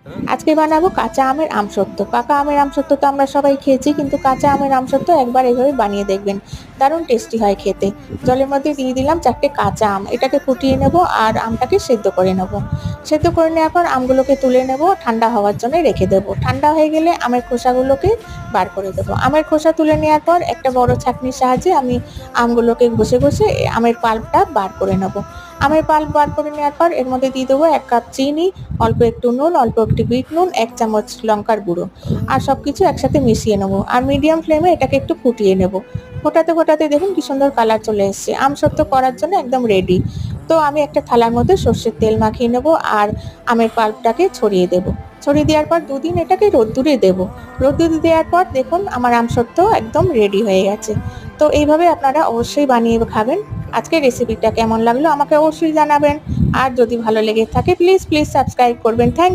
আজকে বানাবো কাঁচা আমের আমসত্ত্ব। পাকা আমের আমসত্ত্ব তো আমরা সবাই খেয়েছি, কিন্তু কাঁচা আমের আমসত্ত্ব একবার এভাবে বানিয়ে দেখবেন, দারুণ টেস্টি হয় খেতে। জলের মধ্যে দিয়ে দিলাম 4টে কাঁচা আম, এটাকে ফুটিয়ে নেব আর আমটাকে সেদ্ধ করে নেব। সেদ্ধ করে নেওয়ার পর আমগুলোকে তুলে নেব, ঠান্ডা হওয়ার জন্য রেখে দেবো। ঠান্ডা হয়ে গেলে আমের খোসাগুলোকে বার করে দেবো। আমের খোসা তুলে নেওয়ার পর একটা বড় ছাঁকনির সাহায্যে আমি আমগুলোকে ঘষে ঘষে আমের পাল্পটা বার করে নেব। আমের পাল্প বার করে নেওয়ার পর এর মধ্যে দিয়ে দেবো 1 কাপ চিনি, অল্প একটু নুন, অল্প একটু বিট নুন, 1 চামচ লঙ্কার গুঁড়ো, আর সবকিছু একসাথে মিশিয়ে নেবো। আর মিডিয়াম ফ্লেমে এটাকে একটু ফুটিয়ে নেব। ফোটাতে ফোটাতে দেখুন কি সুন্দর কালার চলে এসছে। আমসত্ত্ব করার জন্য একদম রেডি। তো আমি একটা থালার মধ্যে সর্ষের তেল মাখিয়ে নেব আর আমের পাল্পটাকে ছড়িয়ে দেব। ছড়িয়ে দেওয়ার পর 2 দিন এটাকে রোদ্দুরে দেব। রোদ্দুরে দেওয়ার পর দেখুন আমার আমসত্ত্ব একদম রেডি হয়ে গেছে। তো এইভাবে আপনারা অবশ্যই বানিয়ে খাবেন। আজকের রেসিপিটা কেমন লাগলো আমাকে অবশ্যই জানাবেন। আর যদি ভালো লেগে থাকে প্লিজ সাবস্ক্রাইব করবেন। থ্যাংক